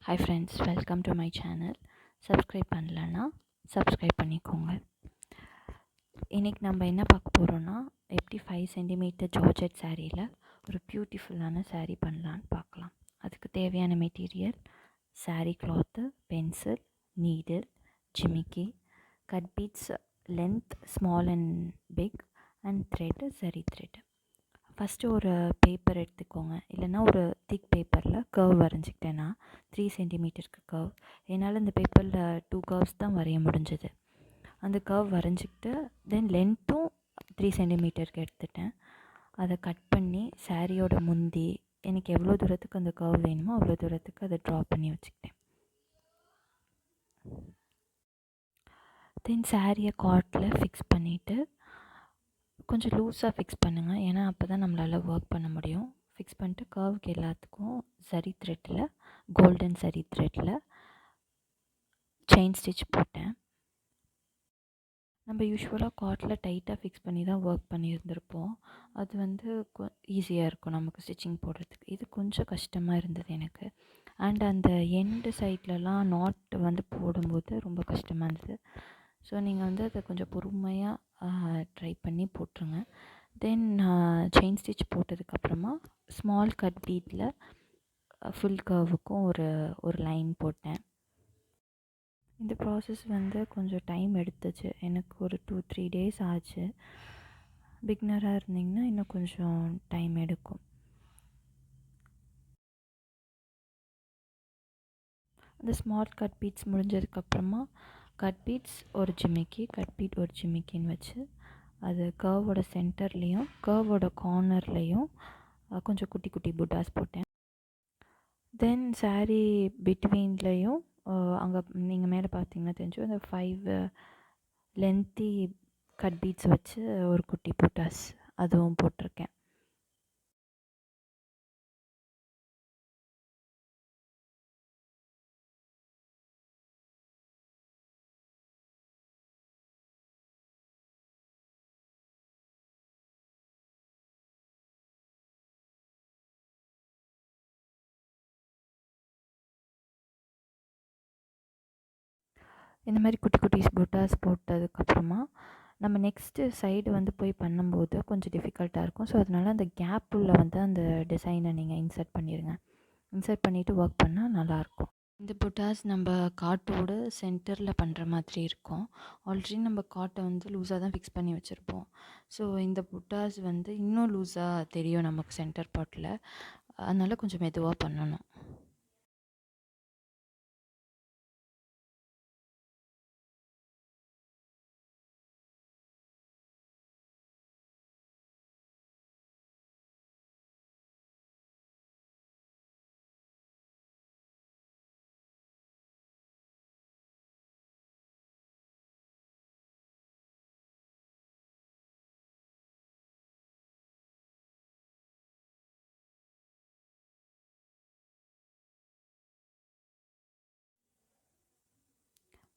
Hi friends, welcome to my channel. Subscribe பண்ணலன்னா subscribe பண்ணிக்கோங்க. இன்றைக்கி நம்ம என்ன பார்க்க போகிறோன்னா, எப்படி 5 சென்டிமீட்டர் ஜார்ஜெட் சாரியில் ஒரு பியூட்டிஃபுல்லான சாரீ பண்ணலான்னு பார்க்கலாம். அதுக்கு தேவையான material sari cloth, pencil, needle, ஜிமிக்கி, cut beads, length small and big and thread, சரி த்ரெட்டு. ஃபஸ்ட்டு ஒரு பேப்பர் எடுத்துக்கோங்க, இல்லைன்னா ஒரு திக் பேப்பரில் கர்வ் வரைஞ்சிக்கிட்டேன்னா 3 சென்டிமீட்டருக்கு கர்வ். என்னால் இந்த பேப்பரில் 2 கர்வ்ஸ் தான் வரைய முடிஞ்சது. அந்த கர்வ் வரைஞ்சிக்கிட்டு தென் லென்த்தும் 3 சென்டிமீட்டருக்கு எடுத்துட்டேன். அதை கட் பண்ணி சாரியோட முந்தி எனக்கு எவ்வளோ தூரத்துக்கு அந்த கர்வ் வேணுமோ அவ்வளோ தூரத்துக்கு அதை ட்ரா பண்ணி வச்சுக்கிட்டேன். தென் சாரியை கார்ட்டில் ஃபிக்ஸ் பண்ணிவிட்டு கொஞ்சம் லூஸாக ஃபிக்ஸ் பண்ணுங்கள், ஏன்னா அப்போ தான் நம்மளால் ஒர்க் பண்ண முடியும். ஃபிக்ஸ் பண்ணிட்டு கர்வுக்கு எல்லாத்துக்கும் சரி த்ரெட்டில், கோல்டன் சரி த்ரெட்டில் செயின் ஸ்டிச் போட்டேன். நம்ம யூஸ்வலாக கார்ட்டில் டைட்டாக ஃபிக்ஸ் பண்ணி தான் ஒர்க் பண்ணியிருந்திருப்போம். அது வந்து ஈஸியாக இருக்கும் நமக்கு ஸ்டிச்சிங் போடுறதுக்கு. இது கொஞ்சம் கஷ்டமாக இருந்தது எனக்கு. அண்ட் அந்த எண்டு சைட்லலாம் நாட் வந்து போடும்போது ரொம்ப கஷ்டமாக இருந்தது. ஸோ நீங்கள் வந்து அதை கொஞ்சம் பொறுமையாக ட்ரை பண்ணி போட்டுருங்க. தென் செயின் ஸ்டிச் போட்டதுக்கப்புறமா ஸ்மால் கட் பீட்டில் ஃபுல் கர்வுக்கும் ஒரு லைன் போட்டேன். இந்த ப்ராசஸ் வந்து கொஞ்சம் டைம் எடுத்துச்சு. எனக்கு ஒரு 2-3 டேஸ் ஆச்சு. பிகினராக இருந்தீங்கன்னா இன்னும் கொஞ்சம் டைம் எடுக்கும். அந்த ஸ்மால் கட் பீட்ஸ் முடிஞ்சதுக்கப்புறமா கட் பீட்ஸ் ஒரு ஜிமிக்கி, கட் பீட் ஒரு ஜிமிக்கின்னு வச்சு அது கர்வோட சென்டர்லேயும் கர்வோட கார்னர்லேயும் கொஞ்சம் குட்டி குட்டி புட்டாஸ் போட்டேன். தென் சாரீ பிட்வீன்லேயும் அங்கே நீங்கள் மேலே பார்த்தீங்கன்னா தெரிஞ்சு அந்த 5 லென்த்தி கட் பீட்ஸ் வச்சு ஒரு குட்டி புட்டாஸ் அதுவும் போட்டிருக்கேன். இந்த மாதிரி குட்டி குட்டி புட்டாஸ் போட்டதுக்கப்புறமா நம்ம நெக்ஸ்ட்டு சைடு வந்து போய் பண்ணும்போது கொஞ்சம் டிஃபிகல்ட்டாக இருக்கும். ஸோ அதனால் அந்த கேப் உள்ள வந்து அந்த டிசைனை நீங்கள் இன்சர்ட் பண்ணிடுங்க. இன்சர்ட் பண்ணிவிட்டு ஒர்க் பண்ணால் நல்லாயிருக்கும். இந்த புட்டாஸ் நம்ம காட்டோட சென்டரில் பண்ணுற மாதிரி இருக்கும். ஆல்ரெடி நம்ம காட்டை வந்து லூஸாக தான் ஃபிக்ஸ் பண்ணி வச்சுருப்போம். ஸோ இந்த புட்டாஸ் வந்து இன்னும் லூஸாக தெரியும் நமக்கு சென்டர் பார்ட்டில். அதனால் கொஞ்சம் மெதுவாக பண்ணணும்.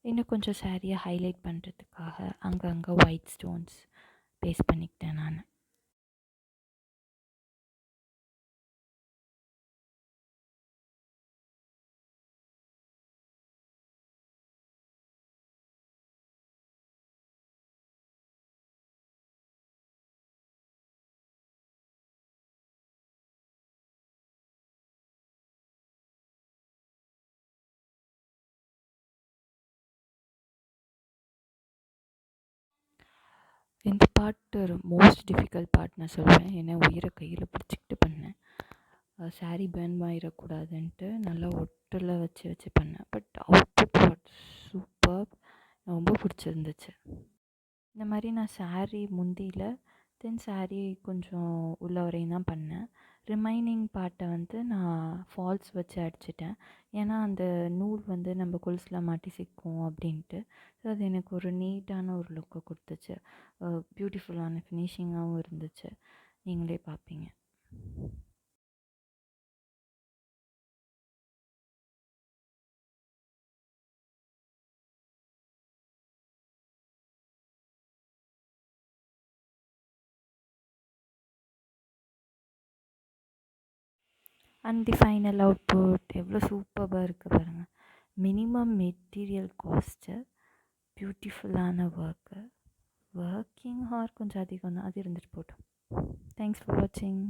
இன்னும் கொஞ்சம் சாரியை ஹைலைட் பண்ணுறதுக்காக அங்கங்கே ஒயிட் ஸ்டோன்ஸ் பேஸ்ட் பண்ணிக்கிட்டேன் நான். இந்த பார்ட் மோஸ்ட் டிஃபிகல்ட் பார்ட் நான் சொல்லுவேன். ஏன்னா உயிரை கையில் பிடிச்சிக்கிட்டு பண்ணேன். சாரீ பேர்ன் ஆகிடக்கூடாதுன்ட்டு நல்லா ஒட்டில் வச்சு வச்சு பண்ணேன். பட் அவுட்புட் வாட் சூப்பர், ரொம்ப பிடிச்சிருந்துச்சு. இந்த மாதிரி நான் சாரீ முந்தியில் தென் சாரீ கொஞ்சம் உள்ள வரையும் தான் பண்ணேன். ரிமைனிங் பார்ட்டை வந்து நான் ஃபால்ஸ் வச்சு அடிச்சிட்டேன். ஏன்னா அந்த நூல் வந்து நம்ம கொலுசில் மாட்டி சிக்கும் அப்படின்ட்டு. ஸோ அது எனக்கு ஒரு நீட்டான ஒரு லுக்கை கொடுத்துச்சு. பியூட்டிஃபுல்லான ஃபினிஷிங்காகவும் இருந்துச்சு. நீங்களே பார்ப்பீங்க. அண்ட் தி ஃபைனல் அவுட்புட் எவ்வளோ சூப்பராக இருக்குது பாருங்கள். மினிமம் மெட்டீரியல் காஸ்ட்டு, பியூட்டிஃபுல்லான ஒர்க்கிங் ஹார் கொஞ்சம் அதிகம் தான், அது இருந்துட்டு போட்டோம். தேங்க்ஸ் ஃபார் வாட்சிங்.